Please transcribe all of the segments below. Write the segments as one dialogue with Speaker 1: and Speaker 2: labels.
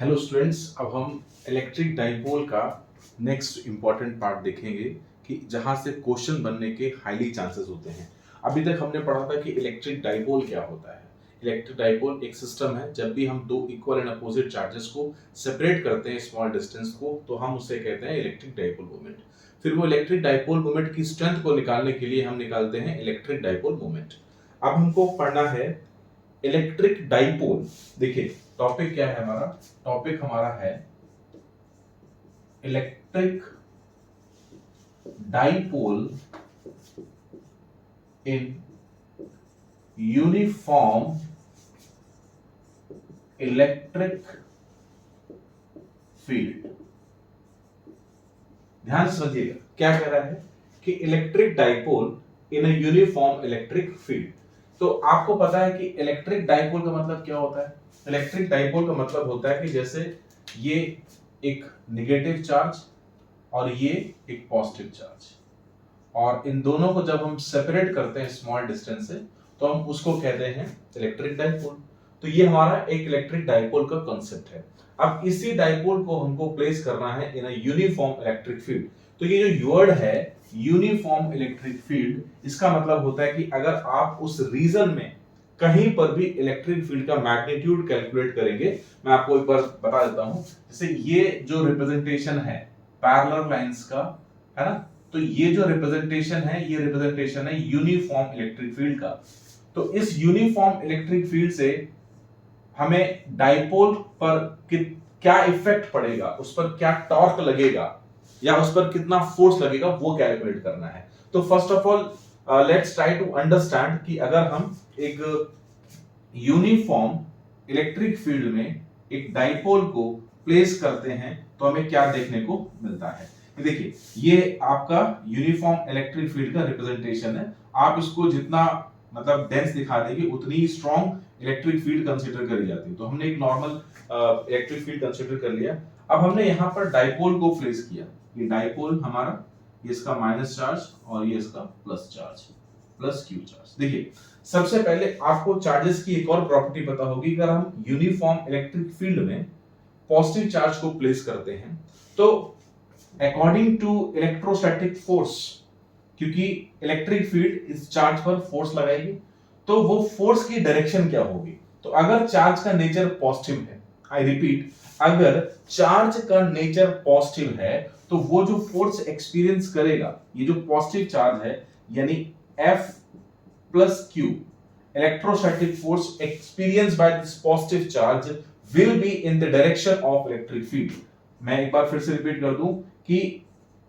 Speaker 1: Hello students, अब हम electric dipole का नेक्स्ट इम्पॉर्टेंट पार्ट देखेंगे कि जहां से क्वेश्चन बनने के हाईली चांसेस होते हैं। अभी तक हमने पढ़ा था कि इलेक्ट्रिक डाइपोल क्या होता है। इलेक्ट्रिक डाइपोल एक सिस्टम है, जब भी हम दो इक्वल एंड अपोजिट चार्जेस को सेपरेट करते हैं स्मॉल डिस्टेंस को, तो हम उसे कहते हैं इलेक्ट्रिक डाइपोल मोमेंट। फिर वो इलेक्ट्रिक डाइपोल मोमेंट की स्ट्रेंथ को निकालने के लिए हम निकालते हैं इलेक्ट्रिक डाइपोल मोमेंट। अब हमको पढ़ना है इलेक्ट्रिक डाइपोल। देखिए टॉपिक क्या है हमारा, टॉपिक हमारा है electric dipole in uniform electric field. ध्यान से समझिएगा क्या कह रहा है कि electric dipole in a uniform electric field. तो आपको पता है कि इलेक्ट्रिक डाइपोल का मतलब क्या होता है। इलेक्ट्रिक डाइपोल का मतलब होता है कि जैसे ये एक नेगेटिव चार्ज और ये एक पॉजिटिव चार्ज, और इन दोनों को जब हम सेपरेट करते हैं स्मॉल डिस्टेंस से, तो हम उसको कहते हैं इलेक्ट्रिक डाइपोल। तो ये हमारा एक इलेक्ट्रिक डाइपोल का कॉन्सेप्ट है। अब इसी डाइपोल को हमको प्लेस करना है इन अ यूनिफॉर्म इलेक्ट्रिक फील्ड। तो ये जो वर्ड है यूनिफॉर्म इलेक्ट्रिक फील्ड, इसका मतलब होता है कि अगर आप उस रीजन में कहीं पर भी इलेक्ट्रिक फील्ड का मैग्नीट्यूड कैलकुलेट करेंगे, मैं आपको एक बार बता देता हूं। जैसे ये जो रिप्रेजेंटेशन है पैरेलल लाइंस का, है ना, तो ये जो रिप्रेजेंटेशन है, ये रिप्रेजेंटेशन है यूनिफॉर्म इलेक्ट्रिक फील्ड का। तो इस यूनिफॉर्म इलेक्ट्रिक फील्ड से हमें डाइपोल पर क्या इफेक्ट पड़ेगा, उस पर क्या टॉर्क लगेगा या उस पर कितना फोर्स लगेगा, वो कैलकुलेट करना है। तो first of all let's try to understand कि अगर हम एक यूनिफॉर्म इलेक्ट्रिक फील्ड में एक डाइपोल को प्लेस करते हैं तो हमें क्या देखने को मिलता है। देखिए ये आपका यूनिफॉर्म इलेक्ट्रिक फील्ड का रिप्रेजेंटेशन है। आप इसको जितना मतलब डेंस दिखा देंगे उतनी ही स्ट्रॉन्ग इलेक्ट्रिक फील्ड कंसीडर करी जाती है। तो हमने एक नॉर्मल इलेक्ट्रिक फील्ड कंसीडर कर लिया। अब हमने यहां पर डाइपोल को प्लेस किया। ये डाइपोल हमारा, ये इसका माइनस चार्ज और ये इसका plus charge, plus Q charge. देखिए सबसे पहले आपको चार्जेस की एक और प्रॉपर्टी पता होगी। अगर हम यूनिफॉर्म इलेक्ट्रिक फील्ड में पॉजिटिव चार्ज को प्लेस करते हैं तो अकॉर्डिंग टू इलेक्ट्रोस्टैटिक फोर्स, क्योंकि इलेक्ट्रिक फील्ड इस चार्ज पर फोर्स लगाएगी, तो वो फोर्स की डायरेक्शन क्या होगी। तो अगर चार्ज का नेचर पॉजिटिव है, आई रिपीट, अगर चार्ज का नेचर पॉजिटिव है तो वो जो फोर्स एक्सपीरियंस करेगा, ये जो पॉजिटिव चार्ज है यानी F plus Q, electrostatic force experienced by this positive charge will be in the direction of electric field। मैं एक बार फिर से रिपीट कर दूं कि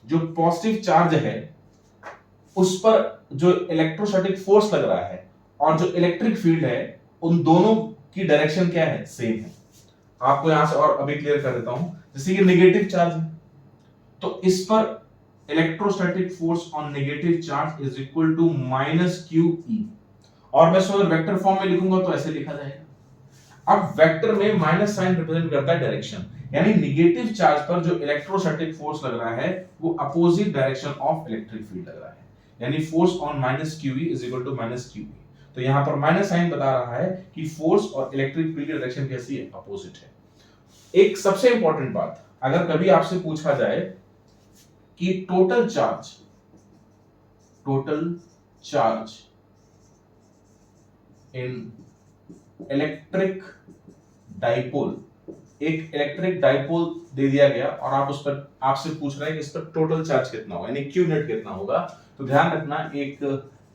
Speaker 1: जो पॉजिटिव चार्ज है उस पर जो इलेक्ट्रोस्टैटिक फोर्स लग रहा है और जो इलेक्ट्रिक फील्ड है, उन दोनों की डायरेक्शन क्या है, सेम है। आपको यहां से और अभी क्लियर कर देता हूं। जैसे ये नेगेटिव चार्ज है तो इस पर electrostatic force on negative charge is equal to minus q E, और मैं इसको वेक्टर फॉर्म में लिखूंगा तो ऐसे लिखा जाएगा। अब वेक्टर में माइनस साइन रिप्रेजेंट करता है डायरेक्शन, यानी नेगेटिव चार्ज पर जो इलेक्ट्रोस्टैटिक फोर्स लग रहा है वो opposite direction of electric field लग रहा है, यानी force on minus q E is equal to minus q E. तो यहां पर माइनस साइन बता रहा है कि फोर्स और इलेक्ट्रिक फील्ड की डायरेक्शन कैसी है, अपोजिट है। एक सबसे इंपॉर्टेंट बात, अगर कभी आपसे पूछा जाए कि total charge in electric dipole, एक इलेक्ट्रिक डाइपोल दे दिया गया और आप उस पर, आपसे पूछ रहा है कि इस पर टोटल चार्ज कितना होगा, यानी क्यू नेट कितना होगा। तो ध्यान रखना, एक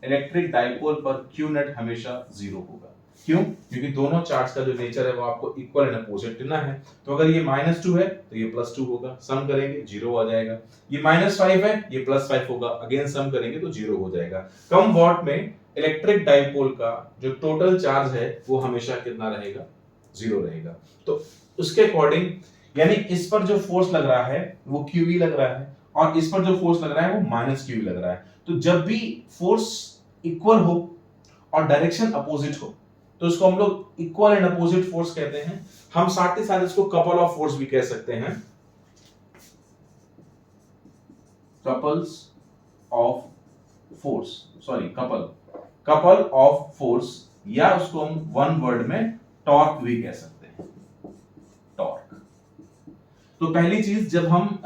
Speaker 1: इलेक्ट्रिक डाइपोल पर क्यू नेट हमेशा जीरो होगा। क्यों? क्योंकि दोनों चार्ज का जो नेचर है वो आपको इक्वल एंड अपोजिट लेना है। तो अगर ये -2 है तो ये +2 होगा, सम करेंगे 0 आ जाएगा। ये -5 है, ये +5 होगा, अगेन सम करेंगे तो 0 हो जाएगा। कम वॉट में इलेक्ट्रिक डाइपोल का जो टोटल चार्ज है वो हमेशा कितना रहेगा, 0 रहेगा। तो उसके अकॉर्डिंग, यानी इस पर जो फोर्स लग रहा है वो QE लग रहा है और इस पर जो फोर्स लग रहा है वो -QE लग रहा है। तो जब भी फोर्स इक्वल हो और डायरेक्शन अपोजिट हो तो इसको हम लोग इक्वल एंड अपोजिट फोर्स कहते हैं। हम साथ ही साथ इसको कपल ऑफ फोर्स भी कह सकते हैं, couples of force, sorry couple of force, या उसको हम वन वर्ड में टॉर्क भी कह सकते हैं, टॉर्क। तो पहली चीज, जब हम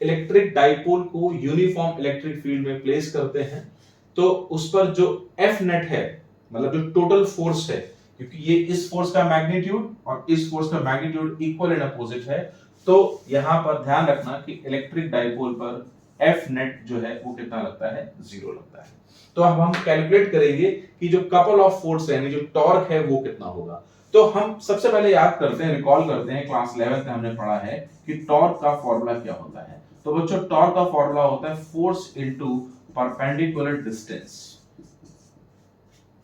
Speaker 1: इलेक्ट्रिक डाइपोल को यूनिफॉर्म इलेक्ट्रिक फील्ड में प्लेस करते हैं तो उस पर जो एफ नेट है, मतलब जो टोटल फोर्स है, क्योंकि ये इस फोर्स का मैग्नीट्यूड और इस फोर्स का मैग्नीट्यूड इक्वल एंड अपोजिट है, तो यहां पर ध्यान रखना कि इलेक्ट्रिक डाइपोल पर एफ नेट जो है वो कितना लगता है, 0 लगता है। तो अब हम कैलकुलेट करेंगे कि जो कपल ऑफ फोर्स है, यानी जो टॉर्क है वो कितना होगा। तो हम सबसे पहले याद करते हैं, रिकॉल करते हैं, क्लास 11th में हमने पढ़ा है कि टॉर्क का फॉर्मूला क्या होता है। तो बच्चों, टॉर्क का फॉर्मूला होता है force into perpendicular distance.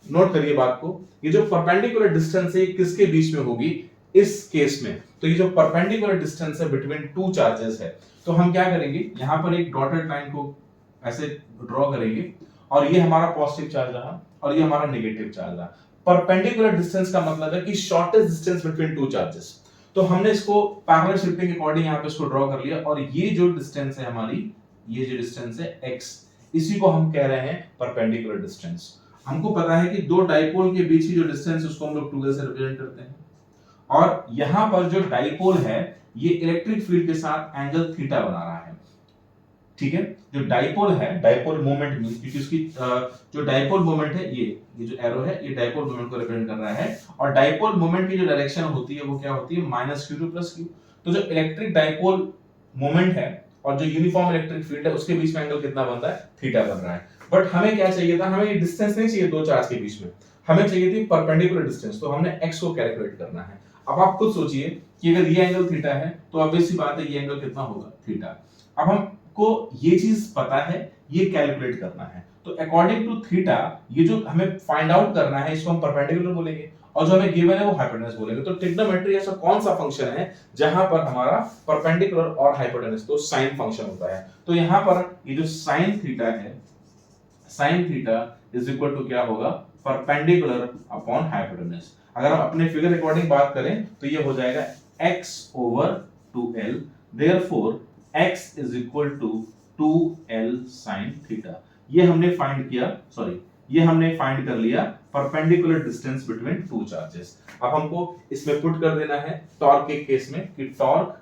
Speaker 1: Note करिए बात को, ये जो परपेंडिकुलर डिस्टेंस है किसके बीच में होगी इस केस में, तो ये जो परपेंडिकुलर डिस्टेंस है बिटवीन टू चार्जेस है, तो हम क्या करेंगे, यहां पर एक डॉटेड लाइन को ऐसे ड्रॉ करेंगे और ये हमारा पॉजिटिव चार्ज रहा और ये हमारा नेगेटिव चार्ज रहा। परपेंडिकुलर डिस्टेंस का मतलब है कि shortest distance between two charges. तो हमने इसको पैरेलल शिफ्टिंग के अकॉर्डिंग यहां पे इसको ड्रॉ कर लिया और ये जो डिस्टेंस है हमारी, ये जो डिस्टेंस है x, इसी को हम कह रहे हैं परपेंडिकुलर डिस्टेंस। हमको पता है कि दो डाइपोल के बीच की जो डिस्टेंस उसको हम लोग 2l से रिप्रेजेंट करते हैं, और यहां पर जो डाइपोल है ये इलेक्ट्रिक फील्ड के साथ एंगल थीटा बना रहा है, ठीक है। जो डाइपोल है, डाइपोल मोमेंट मींस, क्योंकि उसकी जो डाइपोल मोमेंट है, ये जो एरो है ये डाइपोल मोमेंट को रिप्रेजेंट कर रहा है, और डाइपोल मोमेंट की जो डायरेक्शन होती है वो क्या होती है, -q2 + q। तो जो इलेक्ट्रिक डाइपोल मोमेंट है और जो यूनिफॉर्म इलेक्ट्रिक फील्ड है उसके बीच में एंगल कितना बन रहा है, थीटा बन रहा है। बट हमें क्या चाहिए था, हमें ये डिस्टेंस नहीं चाहिए दो चार्ज के बीच में, हमें चाहिए थी परपेंडिकुलर डिस्टेंस, तो हमने x को कैलकुलेट करना है। अब आप खुद सोचिए कि अगर ये एंगल थीटा है तो ऑब्वियस सी बात है ये एंगल कितना होगा, थीटा। अब हमको ये चीज पता है, ये कैलकुलेट करना है, तो अकॉर्डिंग टू थीटा ये जो हमें फाइंड आउट करना है इसको हम परपेंडिकुलर बोलेंगे, और जो हमें गिवन है वो हाइपोटेनस बोलेंगे। तो ट्रिग्नोमेट्री ऐसा कौन सा फंक्शन है जहां पर हमारा परपेंडिकुलर और हाइपोटेनस, तो साइन फंक्शन होता है। तो यहां पर ये जो साइन थीटा है, sine theta is equal to क्या होगा, परपेंडिकुलर अपॉन हाइपोटेनस। अगर हम अपने फिगर अकॉर्डिंग बात करें तो ये हो जाएगा x over 2l, therefore x is equal to 2l sin theta. ये हमने फाइंड किया, सॉरी ये हमने फाइंड कर लिया perpendicular distance between two charges. अब हमको इसमें पुट कर देना है टॉर्क के केस में कि torque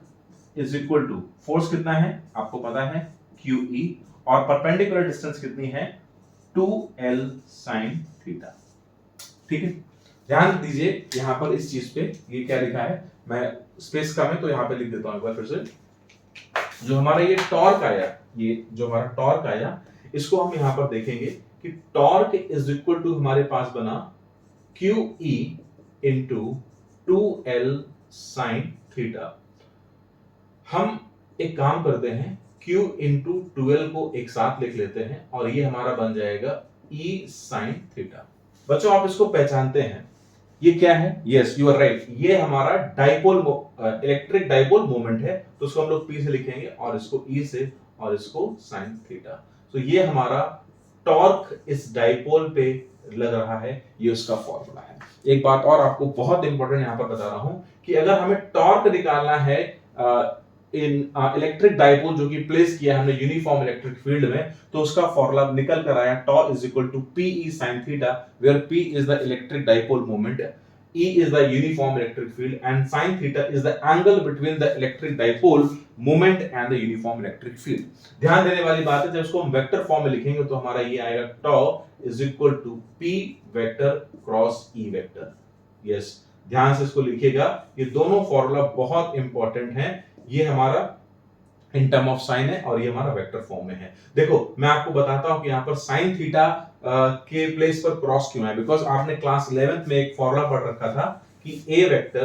Speaker 1: is equal to force कितना है आपको पता है, QE, और परपेंडिकुलर डिस्टेंस कितनी है, 2l sin थीटा। ठीक है, ध्यान दीजिए यहां पर इस चीज पे, ये क्या लिखा है, मैं स्पेस कम है तो यहां पे लिख देता हूं एक बार फिर से। जो हमारा ये टॉर्क आया, ये जो हमारा टॉर्क आया, इसको हम यहां पर देखेंगे कि टॉर्क इज इक्वल टू हमारे पास बना QE into 2l sin theta. हम एक काम करते हैं, Q इंटू 12 को एक साथ लिख लेते हैं और ये हमारा बन जाएगा E sin थीटा। बच्चों आप इसको पहचानते हैं, ये क्या है, यस यू आर राइट, ये हमारा डाइपोल इलेक्ट्रिक डाइपोल मोमेंट है, तो उसको हम लोग P से लिखेंगे और इसको E से और इसको sin थीटा। तो ये हमारा टॉर्क इस डाइपोल पे लग रहा है, ये उसका फॉर्मूला है। एक बात और आपको बहुत इंपॉर्टेंट यहां पर बता रहा हूं कि अगर हमें टॉर्क निकालना है इन इलेक्ट्रिक डाइपोल जो कि प्लेस किया हमने यूनिफॉर्म इलेक्ट्रिक फील्ड में, तो उसका फॉर्मूला निकल कर आया torque is equal to PE sin theta, where P is the electric dipole moment, E is the uniform electric field, and sin theta is the angle between the electric dipole moment and the uniform electric field। ध्यान देने वाली बात है, जब इसको हम vector form में लिखेंगे तो हमारा ये आएगा tau is equal to P vector cross E vector. Yes, ध्यान से इसको लिखिएगा, ये दोनों फॉर्मूला बहुत इंपॉर्टेंट हैं, ये हमारा इन टर्म ऑफ साइन है और ये हमारा वेक्टर फॉर्म में है। देखो मैं आपको बताता हूं कि यहाँ पर साइन थीटा के प्लेस पर क्रॉस क्यों है, बिकॉज आपने क्लास 11th में एक फॉर्मूला पढ़ रखा था कि A vector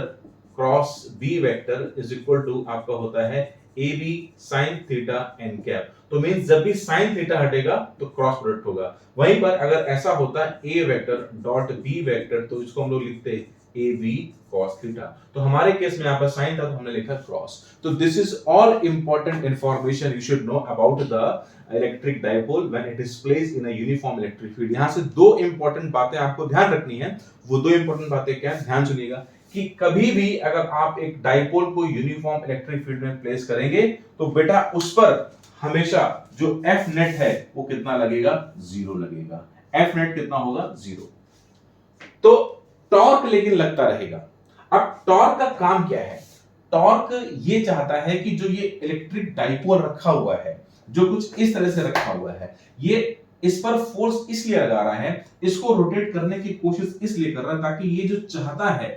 Speaker 1: cross B vector is equal to आपका होता है AB sin theta n cap. तो मींस जब भी sin थीटा हटेगा तो क्रॉस प्रोडक्ट होगा। वहीं पर अगर ऐसा होता है A vector dot B vector, तो इसको हम लोग लिखते हैं AB cos थीटा। तो हमारे केस में यहाँ पर साइन था तो हमने लिखा क्रॉस। तो this is all important information you should know about the electric dipole when it is placed in a uniform electric field. यहाँ से दो इंपॉर्टेंट बातें आपको ध्यान रखनी है। वो दो इंपॉर्टेंट बातें क्या है, ध्यान सुनिएगा कि कभी भी अगर आप एक डाइपोल को यूनिफॉर्म इलेक्ट्रिक फील्ड में प्लेस करेंगे तो बेटा उस पर हमेशा जो एफ नेट है वो कितना लगेगा, 0 लगेगा। एफ नेट कितना होगा, 0। तो टॉर्क लेकिन लगता रहेगा। अब टॉर्क का काम क्या है, टॉर्क ये चाहता है कि जो ये इलेक्ट्रिक डाइपोल रखा हुआ है, जो कुछ इस तरह से रखा हुआ है, ये इस पर फोर्स इसलिए लगा रहा है, इसको रोटेट करने की कोशिश इसलिए कर रहा है ताकि ये जो चाहता है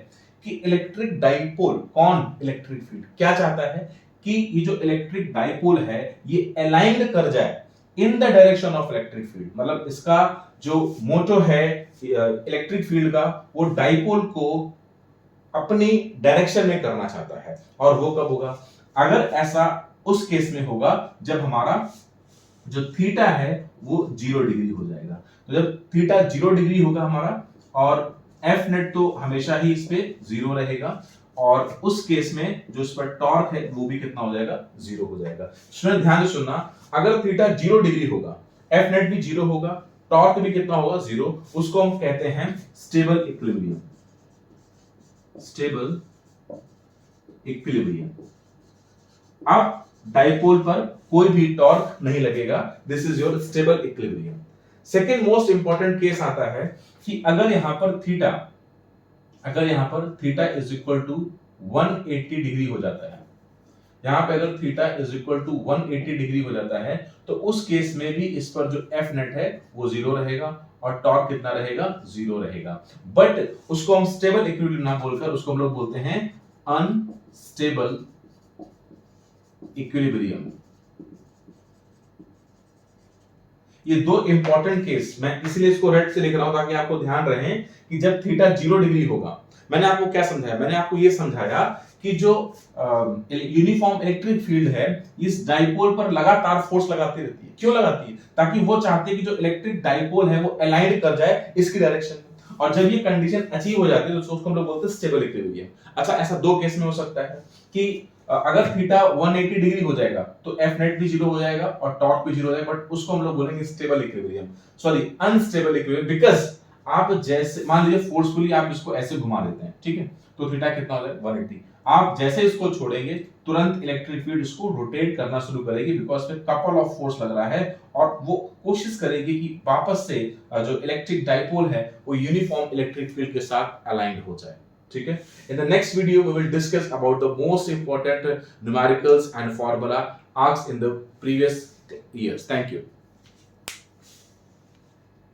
Speaker 1: कि इलेक्ट्रिक डाइपोल, कौन, इलेक्ट्रिक फील्ड क्या चाहता है कि ये जो इलेक्ट्रिक डाइपोल है ये अलाइंड कर जाए in the direction of electric field. मतलब इसका जो मोटो है इलेक्ट्रिक फील्ड का, वो डाइपोल को अपनी डायरेक्शन में करना चाहता है। और वो कब होगा? अगर ऐसा उस केस में होगा जब हमारा जो थीटा है वो 0 डिग्री हो जाएगा। तो जब थीटा 0 डिग्री होगा हमारा, और एफ नेट तो हमेशा ही इस पे 0 रहेगा, और उस केस में जो इस पर टॉर्क है वो भी कितना हो जाएगा? 0 हो जाएगा। स्टूडेंट ध्यान से सुनना, अगर थीटा 0 डिग्री होगा, एफ नेट भी 0 होगा, टॉर्क भी कितना होगा? 0। उसको हम कहते हैं स्टेबल इक्विलिब्रियम। Stable equilibrium. अब डाइपोल पर कोई भी टॉर्क नहीं लगेगा, this is your stable equilibrium. Second most important case आता है कि अगर यहां पर theta is equal to 180 degree हो जाता है, यहां पे अगर theta is equal to 180 degree हो जाता है, तो उस केस में भी इस पर जो एफ नेट है वो 0 रहेगा और टॉर्क कितना रहेगा? 0 रहेगा। बट उसको हम स्टेबल इक्विलिब्रियम ना बोलकर उसको हम लोग बोलते हैं अनस्टेबल इक्विलिब्रियम। ये दो इंपॉर्टेंट केस मैं इसलिए इसको रेड से लिख रहा हूं ताकि आपको ध्यान रहे कि जब थीटा 0 डिग्री होगा, मैंने आपको क्या समझाया? मैंने आपको ये समझाया कि जो यूनिफॉर्म इलेक्ट्रिक फील्ड है इस डाइपोल पर लगातार फोर्स लगाती रहती है। क्यों लगाती है? ताकि वो चाहती है कि जो इलेक्ट्रिक डाइपोल है वो अलाइन कर जाए इसकी डायरेक्शन में, और जब ये कंडीशन अचीव हो जाती है तो उसको हम लोग बोलते हैं स्टेबल इक्विलिब्रियम। अच्छा, ऐसा दो केस में हो सकता है कि अगर थीटा 180 डिग्री हो जाएगा तो एफ नेट भी 0 हो जाएगा और टॉर्क भी 0 हो जाएगा, बट उसको हम लोग बोलेंगे stable equilibrium, sorry unstable equilibrium, because आप जैसे मान लीजिए फोर्सफुली आप इसको ऐसे घुमा देते हैं, ठीक है, तो थीटा कितना हो जाएगा? 180। आप जैसे इसको छोड़ेंगे तुरंत इलेक्ट्रिक फील्ड इसको रोटेट करना शुरू करेगी, बिकॉज पे कपल ऑफ फोर्स लग रहा है, और वो कोशिश करेगी कि वापस से जो इलेक्ट्रिक डाइपोल है वो यूनिफॉर्म इलेक्ट्रिक फील्ड के साथ अलाइंड हो जाए। ठीक है, in the next video we will discuss about the most important numericals and formula asked in the previous years. Thank you.